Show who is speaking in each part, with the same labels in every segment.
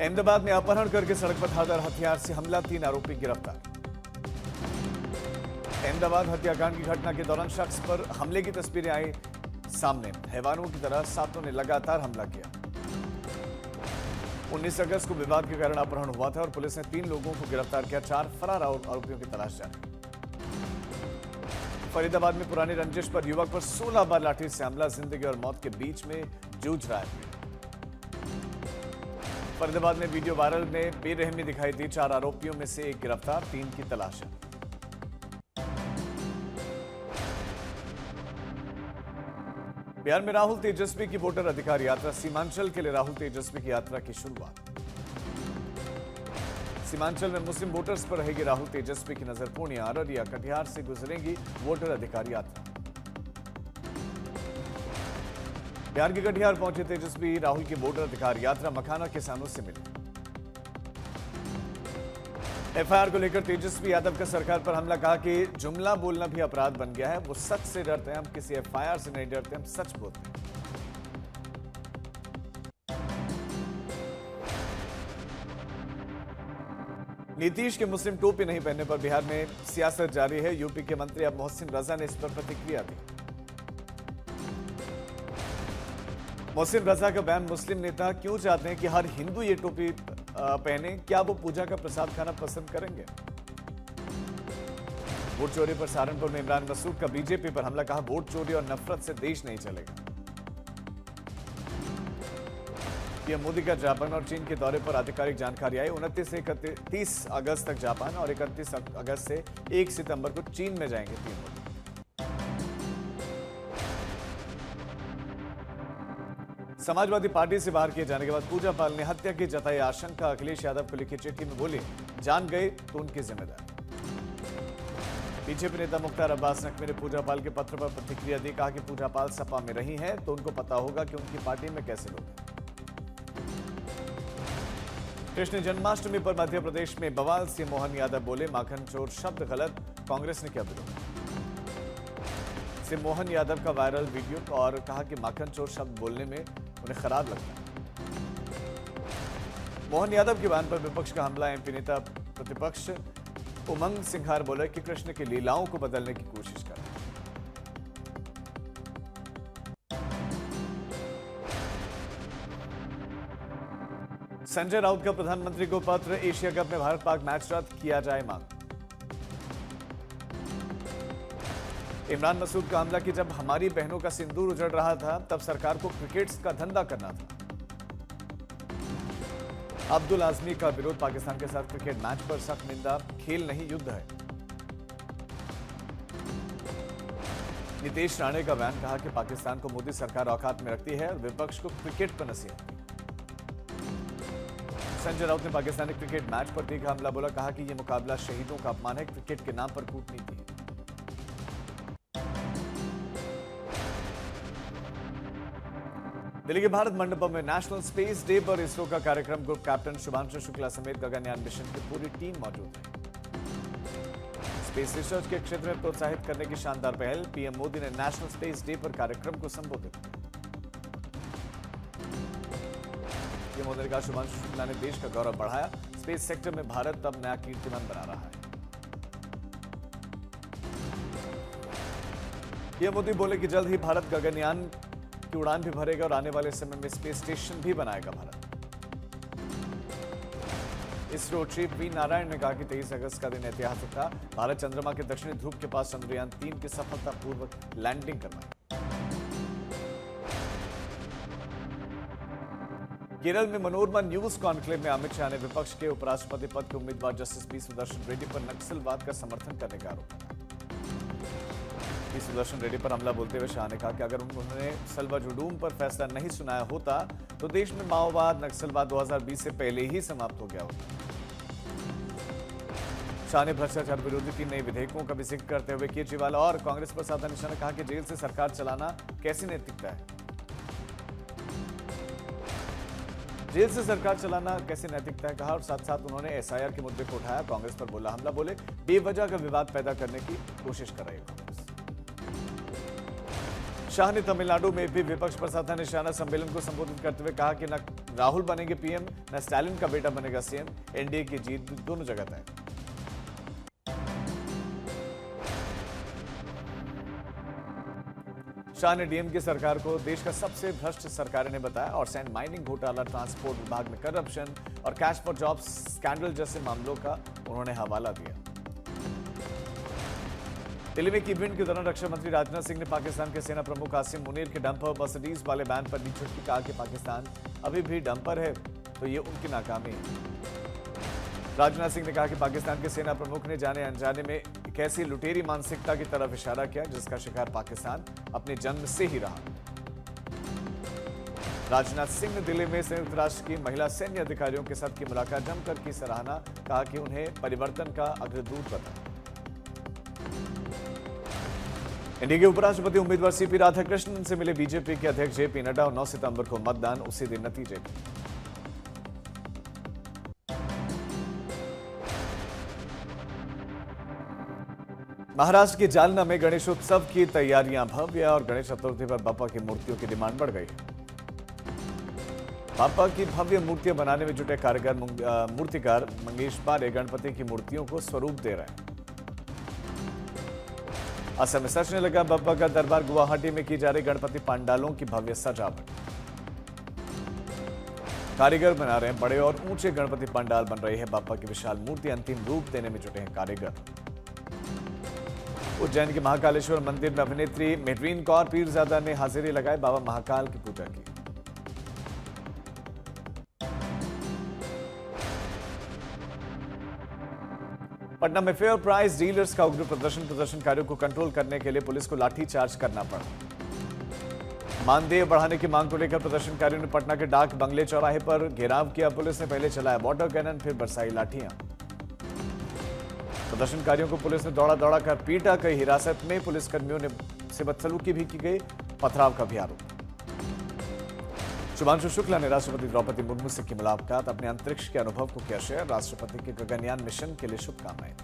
Speaker 1: अहमदाबाद में अपहरण करके सड़क पर धारदार हथियार से हमला, 3 आरोपी गिरफ्तार। अहमदाबाद हत्याकांड की घटना के दौरान शख्स पर हमले की तस्वीरें आई सामने। हैवानों की तरह सातों ने लगातार हमला किया। 19 अगस्त को विवाद के कारण अपहरण हुआ था और पुलिस ने 3 लोगों को गिरफ्तार किया। 4 फरार आरोपियों की तलाश जारी। फरीदाबाद में पुरानी रंजिश पर युवक पर 16 बार लाठी से हमला, जिंदगी और मौत के बीच में जूझ रहा है। फरीदाबाद में वीडियो वायरल में बेरहमी दिखाई दी। 4 आरोपियों में से 1 गिरफ्तार, 3 की तलाश है। बिहार में राहुल तेजस्वी की वोटर अधिकार यात्रा। सीमांचल के लिए राहुल तेजस्वी की यात्रा की शुरुआत। सीमांचल में मुस्लिम वोटर्स पर रहेगी राहुल तेजस्वी की नजर। पूर्णिया, अररिया, कटिहार से गुजरेंगी वोटर अधिकार यात्रा। बिहार के कटिहार पहुंचे तेजस्वी। राहुल की वोटर अधिकार यात्रा मखाना किसानों से मिली। एफआईआर को लेकर तेजस्वी यादव का सरकार पर हमला, कहा कि जुमला बोलना भी अपराध बन गया है। वो सच से डरते हैं, हम किसी एफआईआर से नहीं डरते, हम सच बोलते हैं। नीतीश के मुस्लिम टोपी नहीं पहनने पर बिहार में सियासत जारी है। यूपी के मंत्री अब मोहसिन रजा ने इस पर प्रतिक्रिया दी। मोहसिन रजा का बयान, मुस्लिम नेता क्यों चाहते हैं कि हर हिंदू ये टोपी पहने? क्या वो पूजा का प्रसाद खाना पसंद करेंगे? वोट चोरी पर सहारनपुर में इमरान मसूद का बीजेपी पर हमला, कहा वोट चोरी और नफरत से देश नहीं चलेगा। पीएम मोदी का जापान और चीन के दौरे पर आधिकारिक जानकारी आई। 29 से 31 अगस्त तक जापान और 31 अगस्त से 1 सितंबर को चीन में जाएंगे पीएम मोदी। समाजवादी पार्टी से बाहर किए जाने के बाद पूजा पाल ने हत्या की जताई आशंका। अखिलेश यादव को लिखी चिट्ठी में बोले, जान गए तो उनकी जिम्मेदारी। बीजेपी नेता मुख्तार अब्बास नकवी ने पूजा पाल के पत्र पर प्रतिक्रिया दी। कहा कि पूजा पाल सपा में रही हैं तो उनको पता होगा कि उनकी पार्टी में कैसे लोग। कृष्ण जन्माष्टमी पर मध्य प्रदेश में बवाल से मोहन यादव बोले, माखन चोर शब्द गलत, कांग्रेस ने किया विरोध। से मोहन यादव का वायरल वीडियो और कहा कि माखन चोर शब्द बोलने में उन्हें खराब लगता है। मोहन यादव के बयान पर विपक्ष का हमला। एमपी नेता प्रतिपक्ष उमंग सिंघार बोले कि कृष्ण की लीलाओं को बदलने की कोशिश कर रहे हैं। संजय राउत का प्रधानमंत्री को पत्र। एशिया कप में भारत पाक मैच रद्द किया जाए मांग। इमरान मसूद का हमला कि जब हमारी बहनों का सिंदूर उजड़ रहा था तब सरकार को क्रिकेट का धंधा करना था। अब्दुल आजमी का विरोध, पाकिस्तान के साथ क्रिकेट मैच पर सख्त निंदा, खेल नहीं युद्ध है। नीतीश राणे का बयान, कहा कि पाकिस्तान को मोदी सरकार औकात में रखती है और विपक्ष को क्रिकेट पर नसीहत। संजय राउत ने पाकिस्तानी क्रिकेट मैच पर तीखा हमला बोला, कहा कि यह मुकाबला शहीदों का अपमान है, क्रिकेट के नाम पर कूटनीति है। दिल्ली के भारत मंडपम में नेशनल स्पेस डे पर इसरो का कार्यक्रम। ग्रुप कैप्टन शुभांशु शुक्ला समेत गगनयान मिशन की पूरी टीम मौजूद है। स्पेस रिसर्च के क्षेत्र में प्रोत्साहित करने की शानदार पहल। पीएम मोदी ने नेशनल स्पेस डे पर कार्यक्रम को संबोधित किया। पीएम मोदी ने कहा, शुभांशु शुक्ला ने देश का गौरव बढ़ाया। स्पेस सेक्टर में भारत अब नया कीर्तिमान बना रहा है। पीएम मोदी बोले कि जल्द ही भारत गगनयान की उड़ान भी भरेगा और आने वाले समय में स्पेस स्टेशन भी बनाएगा भारत। इसरो चीफ वी नारायण ने कहा कि 23 अगस्त का दिन ऐतिहासिक था। भारत चंद्रमा के दक्षिणी ध्रुव के पास चंद्रयान 3 की सफलतापूर्वक लैंडिंग करवाई। केरल में मनोरमा न्यूज कॉन्क्लेव में अमित शाह ने विपक्ष के उपराष्ट्रपति पद के उम्मीदवार जस्टिस बी सुदर्शन रेड्डी पर नक्सलवाद का समर्थन करने का आरोप लगाया। बी सुदर्शन रेड्डी पर हमला बोलते हुए शाह ने कहा कि अगर उन्होंने सल्वाजुडूम पर फैसला नहीं सुनाया होता तो देश में माओवाद नक्सलवाद 2020 से पहले ही समाप्त हो गया होता। शाह ने भ्रष्टाचार विरोधी 3 नए विधेयकों का भी जिक्र करते हुए केजरीवाल और कांग्रेस पर साधा निशाना, कहा कि जेल से सरकार चलाना कैसी नैतिकता है। जेल से सरकार चलाना कैसे नैतिकता है कहा और साथ साथ उन्होंने एसआईआर के मुद्दे को उठाया। कांग्रेस पर बोला हमला, बोले बेवजह का विवाद पैदा करने की कोशिश कर रही है कांग्रेस। शाह ने तमिलनाडु में भी विपक्ष पर साधा निशाना। सम्मेलन को संबोधित करते हुए कहा कि न राहुल बनेंगे पीएम, न स्टालिन का बेटा बनेगा सीएम। एनडीए की जीत दोनों जगह तय। शाह ने डीएम की सरकार को देश का सबसे भ्रष्ट सरकार ने बताया और सैंड माइनिंग घोटाला, ट्रांसपोर्ट विभाग में करप्शन और कैश फॉर जॉब्स स्कैंडल जैसे मामलों का उन्होंने हवाला दिया। दिल्ली में एक इवेंट के दौरान रक्षा मंत्री राजनाथ सिंह ने पाकिस्तान के सेना प्रमुख कासिम मुनीर के डंपर मर्सिडीज वाले बैन पर दी चुटकी। कहा कि पाकिस्तान अभी भी डंपर है तो ये उनकी नाकामी है। राजनाथ सिंह ने कहा कि पाकिस्तान के सेना प्रमुख ने जाने अनजाने में एक ऐसी लुटेरी मानसिकता की तरफ इशारा किया जिसका शिकार पाकिस्तान अपने जन्म से ही रहा। राजनाथ सिंह ने दिल्ली में संयुक्त राष्ट्र की महिला सैन्य अधिकारियों के साथ की मुलाकात जमकर की सराहना। कहा कि उन्हें परिवर्तन का अग्रदूत बताया। एनडीए के उपराष्ट्रपति उम्मीदवार सीपी राधाकृष्णन से मिले बीजेपी के अध्यक्ष जेपी नड्डा और 9 सितंबर को मतदान, उसी दिन नतीजे। महाराष्ट्र के जालना में गणेशोत्सव की तैयारियां भव्य और गणेश चतुर्थी पर बापा की मूर्तियों की डिमांड बढ़ गई। बापा की भव्य मूर्तियां बनाने में जुटे कारीगर मूर्तिकार मंगेश पारे गणपति की मूर्तियों को स्वरूप दे रहे हैं। असम में सजने लगा बापा का दरबार। गुवाहाटी में की जा रही गणपति पंडालों की भव्य सजावट। कारीगर बना रहे हैं बड़े और ऊंचे गणपति पंडाल। बन रही है बापा की विशाल मूर्ति, अंतिम रूप देने में जुटे हैं कारीगर। उज्जैन के महाकालेश्वर मंदिर में अभिनेत्री मेहरीन कौर पीरजादा ने हाजिरी लगाई। बाबा महाकाल की पूजा की। पटना में फेयर प्राइस डीलर्स का उग्र प्रदर्शन। प्रदर्शनकारियों को कंट्रोल करने के लिए पुलिस को लाठीचार्ज करना पड़ा। मानदेय बढ़ाने की मांग को लेकर प्रदर्शनकारियों ने पटना के डाक बंगले चौराहे पर घेराव किया। पुलिस ने पहले चलाया वाटर कैनन, फिर बरसाई लाठियां। प्रदर्शनकारियों को पुलिस ने दौड़ा कर पीटा। कई हिरासत में पुलिसकर्मियों ने से बदसलूकी भी की गई। पथराव का भी आरोप। शुभांशु शुक्ला ने राष्ट्रपति द्रौपदी मुर्मू से की मुलाकात। अपने अंतरिक्ष के अनुभव को किया शेयर। राष्ट्रपति के गगनयान मिशन के लिए शुभकामनाएं।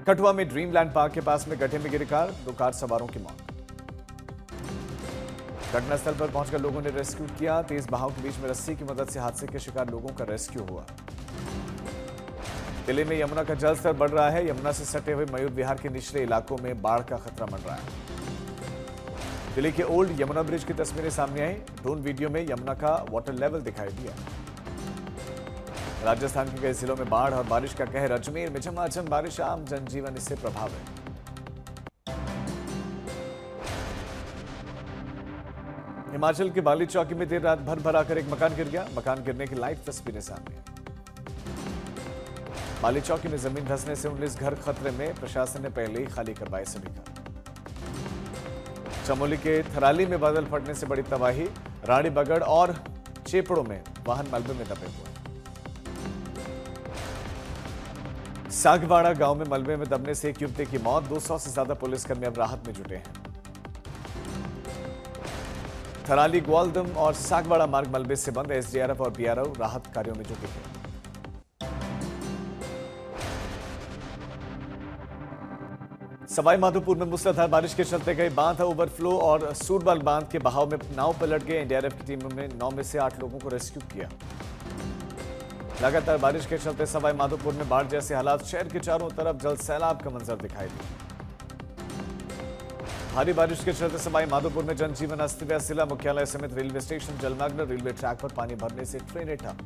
Speaker 1: कठुआ में ड्रीमलैंड पार्क के पास में गड्ढे में गिरी कार, 2 कार सवारों की मौत। घटनास्थल पर पहुंचकर लोगों ने रेस्क्यू किया। तेज बहाव के बीच में रस्सी की मदद से हादसे के शिकार लोगों का रेस्क्यू हुआ। दिल्ली में यमुना का जलस्तर बढ़ रहा है। यमुना से सटे हुए मयूर विहार के निचले इलाकों में बाढ़ का खतरा मंड रहा है। दिल्ली के ओल्ड यमुना ब्रिज की तस्वीरें सामने आई। ड्रोन वीडियो में यमुना का वाटर लेवल दिखाई दिया। राजस्थान के कई जिलों में बाढ़ और बारिश का कहर। अजमेर में झमाझम बारिश, आम जनजीवन इससे प्रभावित। हिमाचल के बाली चौकी में देर रात भर एक मकान गिर गया। मकान गिरने की लाइव तस्वीरें सामने। बाली चौकी में जमीन धंसने से 19 घर खतरे में। प्रशासन ने पहले ही खाली करवाए सभी घर। चमोली के थराली में बादल फटने से बड़ी तबाही। रानी बगड़ और चेपड़ों में वाहन मलबे में दबे हुए। सागवाड़ा गांव में मलबे में दबने से एक युवती की मौत। 200 से ज्यादा पुलिसकर्मी अब राहत में जुटे हैं। थराली, ग्वालदम और सागवाड़ा मार्ग मलबे से बंद। एसडीआरएफ और बीआरओ राहत कार्यों में जुटे हैं। सवाई माधोपुर में मूसलाधार बारिश के चलते कई बांध ओवरफ्लो और सूरबल बांध के बहाव में नाव पलट गए। एनडीआरएफ की टीम ने 9 में से 8 लोगों को रेस्क्यू किया। लगातार बारिश के चलते सवाई माधोपुर में बाढ़ जैसे हालात। शहर के चारों तरफ जल सैलाब का मंजर दिखाई दिया। भारी बारिश के चलते सवाई माधोपुर में जनजीवन अस्त व्यस्त। जिला मुख्यालय समेत रेलवे स्टेशन जलमग्न। रेलवे ट्रैक पर पानी भरने से ट्रेनें ठप।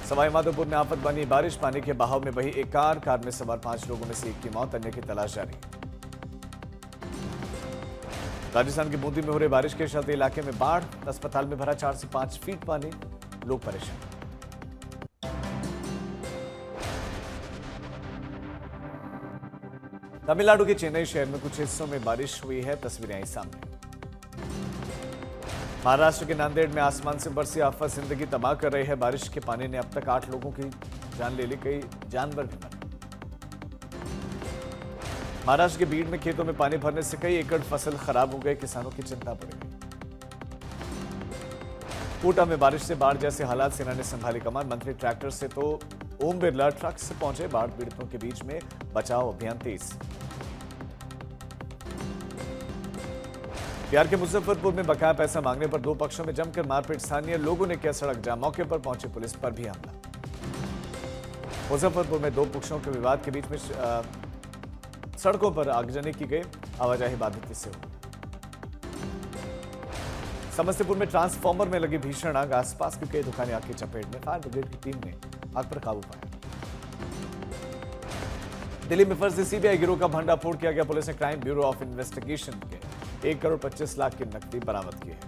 Speaker 1: सवाई माधोपुर में आफत बनी बारिश। पानी के बहाव में बही एक कार में सवार 5 लोगों में से एक की मौत, अन्य की तलाश जारी। राजस्थान की बूंदी में हो रही बारिश के चलते इलाके में बाढ़। अस्पताल में भरा 4 से 5 फीट पानी। लोग परेशान। तमिलनाडु के चेन्नई शहर में कुछ हिस्सों में बारिश हुई है। तस्वीरें आई सामने। महाराष्ट्र के नांदेड़ में आसमान से बरसी आफत जिंदगी तबाह कर रही है। बारिश के पानी ने अब तक 8 लोगों की जान ले ली। कई जानवर भी मरे। महाराष्ट्र के बीड़ में खेतों में पानी भरने से कई एकड़ फसल खराब हो गए। किसानों की चिंता बढ़ गई। कोटा में बारिश से बाढ़ जैसे हालात। सेना ने संभाली कमान। मंत्री ट्रैक्टर से तो ओम बिरला ट्रक से पहुंचे, बाढ़ पीड़ितों के बीच में बचाव अभियान तेज। बिहार के मुजफ्फरपुर में बकाया पैसा मांगने पर दो पक्षों में जमकर मारपीट, स्थानीय लोगों ने किया सड़क जाम, मौके पर पहुंची पुलिस पर भी हमला। मुजफ्फरपुर में दो पक्षों के विवाद के बीच में सड़कों पर आगजनी की गई, आवाजाही बाधित से हुई। समस्तीपुर में ट्रांसफार्मर में लगी भीषण आग, आसपास की कई दुकानें आग की चपेट में, फायर ब्रिगेड की टीम ने आग पर काबू पाया। दिल्ली में फर्जी सीबीआई गिरोह का भंडाफोड़ किया गया, पुलिस ने क्राइम ब्यूरो ऑफ इन्वेस्टिगेशन के 1 करोड़ 25 लाख की नकदी बरामद की है।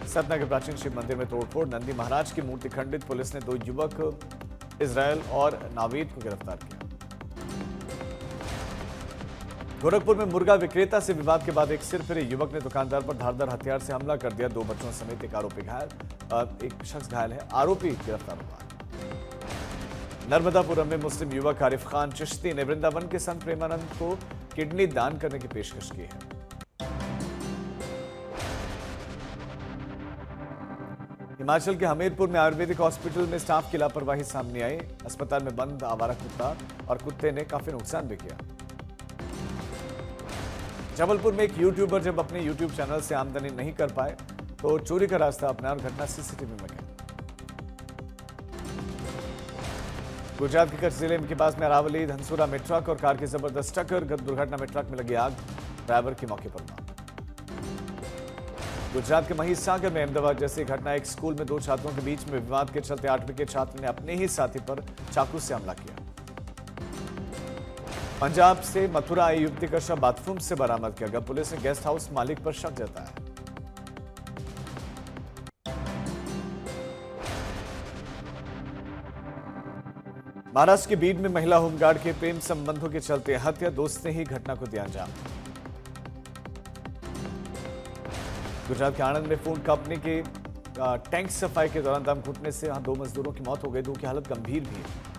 Speaker 1: सतना के प्राचीन शिव मंदिर में तोड़फोड़, नंदी महाराज की मूर्ति खंडित, पुलिस ने 2 युवक इजराइल और नावीद को गिरफ्तार किया। गोरखपुर में मुर्गा विक्रेता से विवाद के बाद एक सिरफिरे युवक ने दुकानदार पर धारदार हथियार से हमला कर दिया, 2 बच्चों समेत एक आरोपी घायल, एक शख्स घायल है, आरोपी गिरफ्तार हुआ। नर्मदापुरम में मुस्लिम युवक आरिफ खान चिश्ती ने वृंदावन के संत प्रेमानंद को किडनी दान करने की पेशकश की है। हिमाचल के हमीरपुर में आयुर्वेदिक हॉस्पिटल में स्टाफ की लापरवाही सामने आई, अस्पताल में बंद आवारा कुत्ता और कुत्ते ने काफी नुकसान भी किया। जबलपुर में एक यूट्यूबर जब अपने यूट्यूब चैनल से आमदनी नहीं कर पाए तो चोरी का रास्ता अपनाया और घटना सीसीटीवी में गई। गुजरात के कच्छ जिले के पास में अरावली धनसुरा में ट्रक और कार की जबरदस्त टक्कर, दुर्घटना में ट्रक में लगी आग, ड्राइवर की मौके पर मौत। गुजरात के महिसागर में अहमदाबाद जैसी घटना, एक स्कूल में 2 छात्रों के बीच में विवाद के चलते 8वीं के छात्र ने अपने ही साथी पर चाकू से हमला किया। पंजाब से मथुरा आई युवती का शव बाथरूम से बरामद किया गया, पुलिस ने गेस्ट हाउस मालिक पर शक जताया। महाराष्ट्र के बीड में महिला होमगार्ड के प्रेम संबंधों के चलते हत्या, दोस्त ने ही घटना को दिया अंजाम। गुजरात के आणंद में फोन कंपनी के टैंक सफाई के दौरान दम घुटने से 2 मजदूरों की मौत हो गई, 2 की हालत गंभीर भी है।